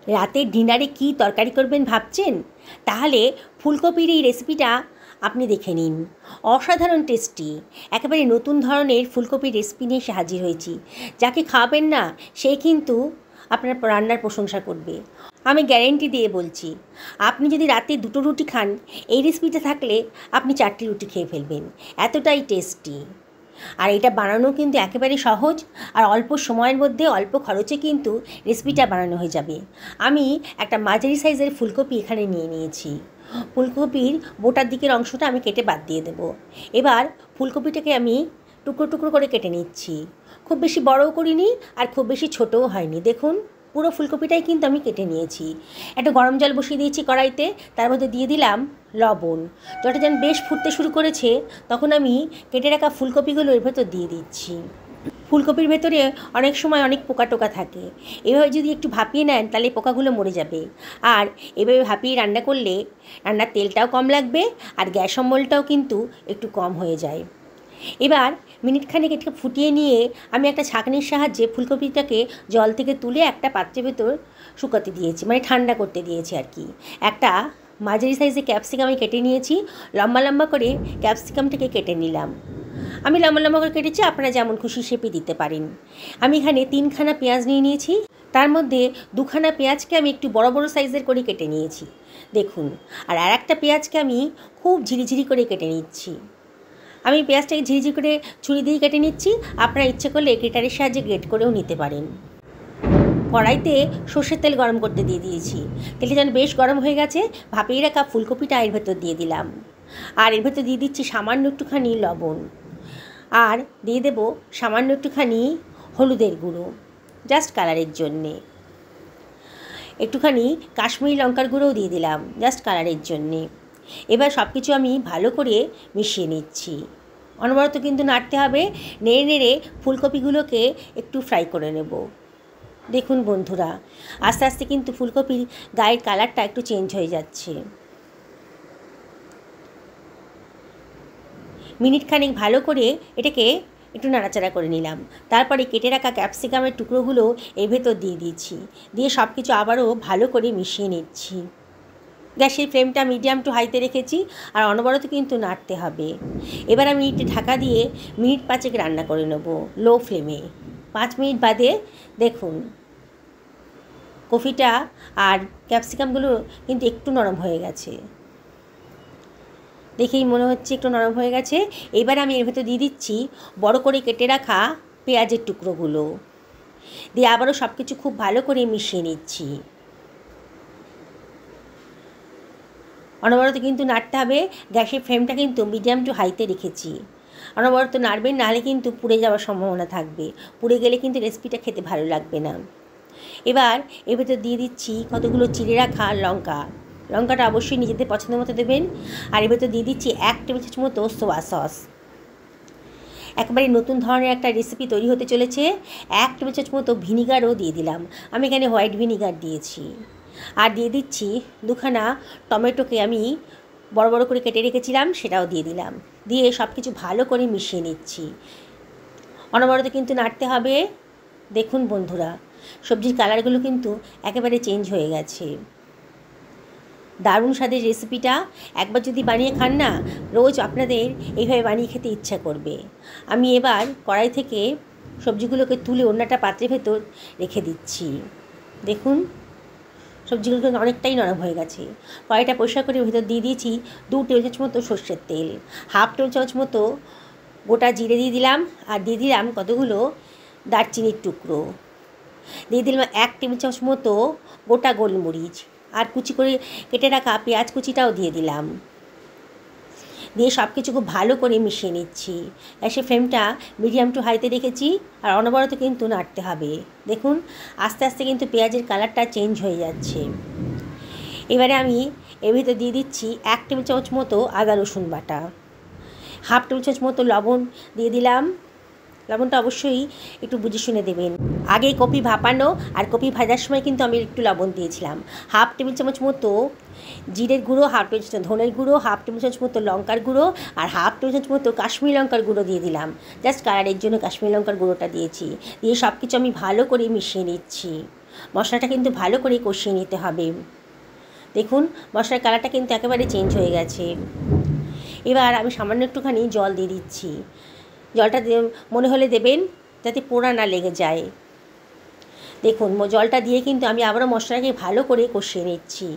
রাতের ডিনারে কী তরকারি করবেন ভাবছেন? তাহলে ফুলকপির এই রেসিপিটা আপনি দেখে নিন। অসাধারণ টেস্টি, একেবারে নতুন ধরনের ফুলকপির রেসিপি নিয়ে এসে হাজির হয়েছি। যাকে খাওয়াবেন না সে কিন্তু আপনার রান্নার প্রশংসা করবে। আমি গ্যারেন্টি দিয়ে বলছি, আপনি যদি রাতে 2টো রুটি খান, এই রেসিপিটা থাকলে আপনি 4টি রুটি খেয়ে ফেলবেন, এতটাই টেস্টি। আর এটা বানানো কিন্তু একেবারে সহজ, আর অল্প সময়ের মধ্যে অল্প খরচে কিন্তু রেসিপিটা বানানো হয়ে যাবে। আমি একটা মাঝারি সাইজের ফুলকপি এখানে নিয়ে নিয়েছি। ফুলকপির বোটার দিকের অংশটা আমি কেটে বাদ দিয়ে দেবো। এবার ফুলকপিটাকে আমি টুকরো টুকরো করে কেটে নিচ্ছি। খুব বেশি বড়ও করিনি আর খুব বেশি ছোটও হয়নি। দেখুন, পুরো ফুলকপিটাই কিন্তু আমি কেটে নিয়েছি। একটা গরম জল বসিয়ে দিয়েছি কড়াইতে, তার মধ্যে দিয়ে দিলাম লবণ। জলটা যেন বেশ ফুটতে শুরু করেছে, তখন আমি কেটে রাখা ফুলকপিগুলো এর ভেতর দিয়ে দিচ্ছি। ফুলকপির ভেতরে অনেক সময় অনেক পোকা টোকা থাকে, এভাবে যদি একটু ভাপিয়ে নেন তাহলে পোকাগুলো মরে যাবে। আর এভাবে ভাপিয়ে রান্না করলে রান্নার তেলটাও কম লাগবে, আর গ্যাস অম্বলটাও কিন্তু একটু কম হয়ে যায়। এবার মিনিটখানেক এটাকে ফুটিয়ে নিয়ে আমি একটা ছাঁকনির সাহায্যে ফুলকপিটাকে জল থেকে তুলে একটা পাত্রের ভেতর শুকাতে দিয়েছি, মানে ঠান্ডা করতে দিয়েছি আর কি। একটা মাঝারি সাইজে ক্যাপসিকাম আমি কেটে নিয়েছি, লম্বা লম্বা করে ক্যাপসিকামটাকে কেটে নিলাম। আমি লম্বা লম্বা করে কেটেছি, আপনারা যেমন খুশি শেপে দিতে পারেন। আমি এখানে 3খানা পেঁয়াজ নিয়ে নিয়েছি, তার মধ্যে 2খানা পেঁয়াজকে আমি একটু বড় বড় সাইজের করে কেটে নিয়েছি, দেখুন। আর একটা পেঁয়াজকে আমি খুব ঝিরিঝিরি করে কেটে নিচ্ছি। আমি পেঁয়াজটাকে ঝিরিঝিরি করে ছুরি দিয়ে কেটে নিচ্ছি, আপনারা ইচ্ছে করলে গ্রেটারের সাহায্যে গ্রেট করেও নিতে পারেন। কড়াইতে সর্ষের তেল গরম করতে দিয়ে দিয়েছি। তেলটা যেন বেশ গরম হয়ে গেছে, ভাপিয়ে রাখা ফুলকপিটা এর ভেতর দিয়ে দিলাম। আর এর ভেতর দিয়ে দিচ্ছি সামান্য একটুখানি লবণ, আর দিয়ে দেব সামান্য একটুখানি হলুদের গুঁড়ো, জাস্ট কালারের জন্যে। একটুখানি কাশ্মীরি লঙ্কার গুঁড়োও দিয়ে দিলাম, জাস্ট কালারের জন্যে। এবার সব কিছু আমি ভালো করে মিশিয়ে নিচ্ছি। অনবরত কিন্তু নাড়তে হবে, নেড়ে নেড়ে ফুলকপিগুলোকে একটু ফ্রাই করে নেব। দেখুন বন্ধুরা, আস্তে আস্তে কিন্তু ফুলকপির গায়ের কালারটা একটু চেঞ্জ হয়ে যাচ্ছে। মিনিটখানেক ভালো করে এটাকে একটু নাড়াচাড়া করে নিলাম। তারপরে কেটে রাখা ক্যাপসিকামের টুকরোগুলো এর ভেতর দিয়ে দিচ্ছি, দিয়ে সব কিছু আবারও ভালো করে মিশিয়ে নিচ্ছি। গ্যাসের ফ্লেমটা মিডিয়াম টু হাইতে রেখেছি, আর অনবরত কিন্তু নাড়তে হবে। এবার আমি একটু ঢাকা দিয়ে মিনিট 5 রান্না করে নেব লো ফ্লেমে। 5 মিনিট বাদে দেখুন কফিটা আর ক্যাপসিকামগুলো কিন্তু একটু নরম হয়ে গেছে, দেখেই মনে হচ্ছে একটু নরম হয়ে গেছে। এবার আমি এর ভেতর দিয়ে দিচ্ছি বড় করে কেটে রাখা পেঁয়াজের টুকরোগুলো, দিয়ে আবারও সব কিছু খুব ভালো করে মিশিয়ে নিচ্ছি। অনবরত কিন্তু নাড়তে হবে, গ্যাসের ফ্লেমটা কিন্তু মিডিয়াম টু হাইতে রেখেছি। অনবরত নাড়বেন, নাহলে কিন্তু পুড়ে যাওয়ার সম্ভাবনা থাকবে, পুড়ে গেলে কিন্তু রেসিপিটা খেতে ভালো লাগবে না। এবার এর ভেতর দিয়ে দিচ্ছি কতগুলো চিড়ে রাখা লঙ্কা। লঙ্কাটা অবশ্যই নিজেদের পছন্দ মতো দেবেন। আর এর ভেতর দিয়ে দিচ্ছি 1 টেবিল চামচ মতো সোয়া সস। একেবারে নতুন ধরনের একটা রেসিপি তৈরি হতে চলেছে। 1 টেবিল চামচ মতো ভিনিগারও দিয়ে দিলাম, আমি এখানে হোয়াইট ভিনিগার দিয়েছি। আর দিয়ে দিচ্ছি 2খানা টমেটোকে আমি বড় বড় করে কেটে রেখেছিলাম, সেটাও দিয়ে দিলাম। দিয়ে সব কিছু ভালো করে মিশিয়ে নিচ্ছি। অনবরত কিন্তু নাড়তে হবে। দেখুন বন্ধুরা, সবজির কালারগুলো কিন্তু একেবারে চেঞ্জ হয়ে গেছে। দারুণ স্বাদের রেসিপিটা একবার যদি বানিয়ে খান না, রোজ আপনাদের এইভাবে বানিয়ে খেতে ইচ্ছা করবে। আমি এবার কড়াই থেকে সবজিগুলোকে তুলে অন্যটা পাত্রের ভেতর রেখে দিচ্ছি। দেখুন সবজিগুলো অনেকটাই নরম হয়ে গেছে। কড়াইটা পরিষ্কার করে ভেতর দিয়ে দিয়েছি 2 টেবিল চামচ মতো সর্ষের তেল, 1/2 টেবিল চামচ মতো গোটা জিরে দিয়ে দিলাম, আর দিয়ে দিলাম কতগুলো দারচিনির টুকরো, দিয়ে দিলাম 1 টেবিল চামচ মতো গোটা গোলমরিচ, আর কুচি করে কেটে রাখা পেঁয়াজ কুচিটাও দিয়ে দিলাম। দিয়ে সব কিছু খুব ভালো করে মিশিয়ে নিচ্ছি। গ্যাসের ফ্লেমটা মিডিয়াম টু হাইতে রেখেছি, আর অনবরত কিন্তু নাড়তে হবে। দেখুন আস্তে আস্তে কিন্তু পেঁয়াজের কালারটা চেঞ্জ হয়ে যাচ্ছে। এবারে আমি এর ভিতর দিয়ে দিচ্ছি 1 টেবিল চামচ মতো আদা রসুন বাটা, 1/2 টেবিল চামচ মতো লবণ দিয়ে দিলাম। লবণটা অবশ্যই একটু বুঝে শুনে দেবেন। আগে কপি ভাপানো আর কপি ভাজার সময় কিন্তু আমি একটু লবণ দিয়েছিলাম। 1/2 টেবিল চামচ মতো জিরের গুঁড়ো, 1/2 টেবিল চামচ ধনের গুঁড়ো, 1/2 টেবিল চামচ মতো লঙ্কার গুঁড়ো, আর 1/2 টেবিল চামচ মতো কাশ্মীরি লঙ্কার গুঁড়ো দিয়ে দিলাম। জাস্ট কালারের জন্য কাশ্মীরি লঙ্কার গুঁড়োটা দিয়েছি। দিয়ে সব কিছু আমি ভালো করে মিশিয়ে নিচ্ছি। মশলাটা কিন্তু ভালো করে কষিয়ে নিতে হবে। দেখুন মশলার কালারটা কিন্তু একেবারে চেঞ্জ হয়ে গেছে। এবার আমি সামান্য একটুখানি জল দিয়ে দিচ্ছি। জলটা মনে হলে দেবেন, যাতে পোড়া না লেগে যায়। দেখুন জলটা দিয়ে কিন্তু আমি আবারও মশলাটাকে ভালো করে কষিয়ে নিচ্ছি।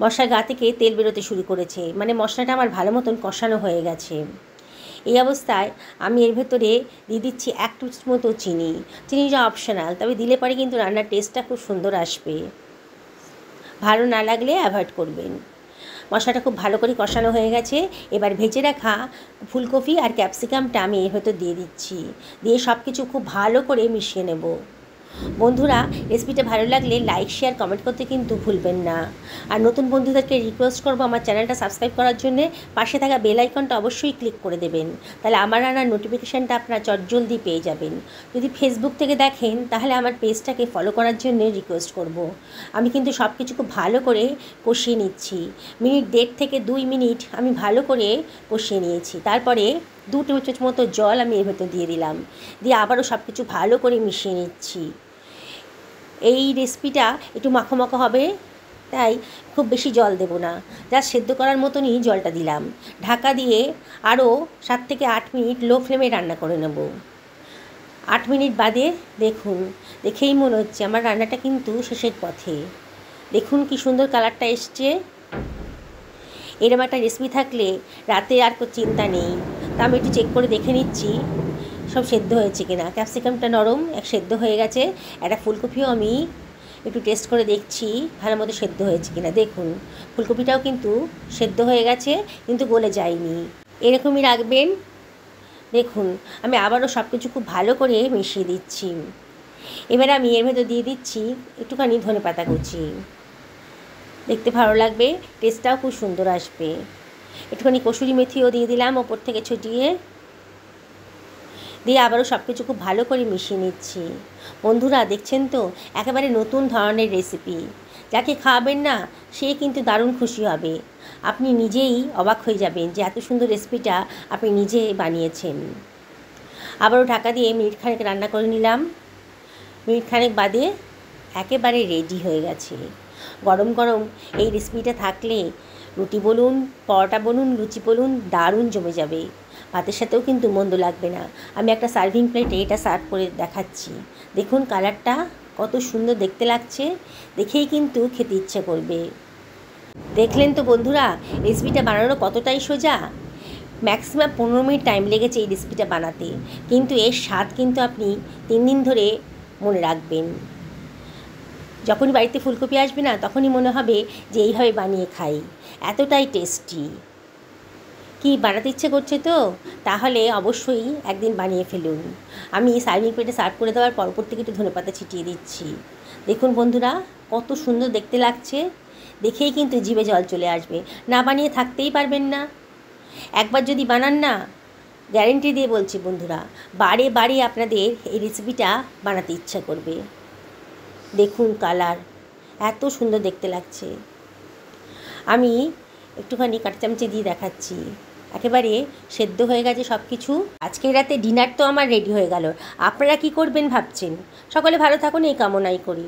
মশলার গা থেকে তেল বেরোতে শুরু করেছে, মানে মশলাটা আমার ভালো মতন কষানো হয়ে গেছে। এই অবস্থায় আমি এর ভেতরে দিয়ে দিচ্ছি 1 টিস্পুন মতো চিনি। চিনিটা অপশনাল, তবে দিলে পরে কিন্তু রান্নার টেস্টটা খুব সুন্দর আসবে। ভালো না লাগলে অ্যাভয়েড করবেন। মশলাটা খুব ভালো করে কষানো হয়ে গেছে। এবার ভেজে রাখা ফুলকপি আর ক্যাপসিকামটা আমি এর ভেতর দিয়ে দিচ্ছি। দিয়ে সব কিছু খুব ভালো করে মিশিয়ে নেব। বন্ধুরা, রেসিপিটা ভালো লাগলে লাইক, শেয়ার, কমেন্ট করতে কিন্তু ভুলবেন না। আর নতুন বন্ধুদেরকে রিকোয়েস্ট করবো আমার চ্যানেলটা সাবস্ক্রাইব করার জন্যে পাশে থাকা বেল আইকনটা অবশ্যই ক্লিক করে দেবেন। তাহলে আমার রান্নার নোটিফিকেশানটা আপনারা চটজলদি পেয়ে যাবেন। যদি ফেসবুক থেকে দেখেন তাহলে আমার পেজটাকে ফলো করার জন্য রিকোয়েস্ট করব। আমি কিন্তু সব কিছু খুব ভালো করে কষিয়ে নিচ্ছি। মিনিট 1.5 থেকে 2 মিনিট আমি ভালো করে কষিয়ে নিয়েছি। তারপরে 2 টেবিল চামচ মতো জল আমি এর ভেতর দিয়ে দিলাম। দিয়ে আবারও সব কিছু ভালো করে মিশিয়ে নিচ্ছি। এই রেসিপিটা একটু মাখো মাখো হবে, তাই খুব বেশি জল দেব না, যা সেদ্ধ করার মতনই জলটা দিলাম। ঢাকা দিয়ে আরও 7 থেকে 8 মিনিট লো ফ্লেমে রান্না করে নেব। 8 মিনিট বাদে দেখুন, দেখেই মনে হচ্ছে আমার রান্নাটা কিন্তু শেষের পথে। দেখুন কি সুন্দর কালারটা এসছে। এরকম একটা রেসিপি থাকলে রাতে আর কোনো চিন্তা নেই। তা আমি একটু চেক করে দেখে নিচ্ছি সব সেদ্ধ হয়েছে কিনা। ক্যাপসিকামটা নরম সেদ্ধ হয়ে গেছে। একটা ফুলকপিও আমি একটু টেস্ট করে দেখছি ভালো মতো সেদ্ধ হয়েছে কিনা। দেখুন ফুলকপিটাও কিন্তু সেদ্ধ হয়ে গেছে, কিন্তু গলে যায়নি। এরকমই রাখবেন। দেখুন আমি আবারও সব কিছু খুব ভালো করে মিশিয়ে দিচ্ছি। এবারে আমি এর ভেতর দিয়ে দিচ্ছি একটুখানি ধনেপাতা কুচি। দেখতে ভালো লাগবে, টেস্টটাও খুব সুন্দর আসবে। একটুখানি কসুরি মেথিও দিয়ে দিলাম ওপর থেকে ছড়িয়ে। দিয়ে আবারও সব কিছু খুব ভালো করে মিশিয়ে নিচ্ছি। বন্ধুরা দেখছেন তো, একেবারে নতুন ধরনের রেসিপি। যাকে খাওয়াবেন না সে কিন্তু দারুণ খুশি হবে। আপনি নিজেই অবাক হয়ে যাবেন যে এত সুন্দর রেসিপিটা আপনি নিজে বানিয়েছেন। আবারও ঢাকা দিয়ে মিনিট খানেক রান্না করে নিলাম। মিনিট খানেক বাদে একেবারে রেডি হয়ে গেছে। গরম গরম এই রেসিপিটা থাকলে রুটি বলুন, পরোটা বলুন, লুচি বলুন, দারুণ জমে যাবে। ভাতের সাথেও কিন্তু মন্দ লাগবে না। আমি একটা সার্ভিং প্লেটে এটা সার্ভ করে দেখাচ্ছি। দেখুন কালারটা কত সুন্দর দেখতে লাগছে, দেখেই কিন্তু খেতে ইচ্ছে করবে। দেখলেন তো বন্ধুরা, রেসিপিটা বানানো কতটাই সোজা। ম্যাক্সিমাম 15 মিনিট টাইম লেগেছে এই রেসিপিটা বানাতে, কিন্তু এর স্বাদ কিন্তু আপনি 3 দিন ধরে মনে রাখবেন। যখনই বাড়িতে ফুলকপি আসবে না তখনই মনে হবে যে এইভাবে বানিয়ে খাই, এতটাই টেস্টি। কি বানাতে ইচ্ছে করছে তো? তাহলে অবশ্যই একদিন বানিয়ে ফেলুন। আমি সার্ভিং প্লেটে সার্ভ করে দেওয়ার পর উপর থেকে একটু ধনেপাতা ছিটিয়ে দিচ্ছি। দেখুন বন্ধুরা কত সুন্দর দেখতে লাগছে, দেখেই কিন্তু জিভে জল চলে আসবে। না বানিয়ে থাকতেই পারবেন না। একবার যদি বানান না, গ্যারেন্টি দিয়ে বলছি বন্ধুরা, বারে বারে আপনাদের এই রেসিপিটা বানাতে ইচ্ছা করবে। দেখুন কালার এত সুন্দর দেখতে লাগছে। আমি একটুখানি কাঁটা চামচে দিয়ে দেখাচ্ছি, একেবারে সেদ্ধ হয়ে গেছে সব কিছু। আজকের রাতে ডিনার তো আমার রেডি হয়ে গেল। আপনারা কি করবেন ভাবছেন? সকলে ভালো থাকুন এই কামনাই করি।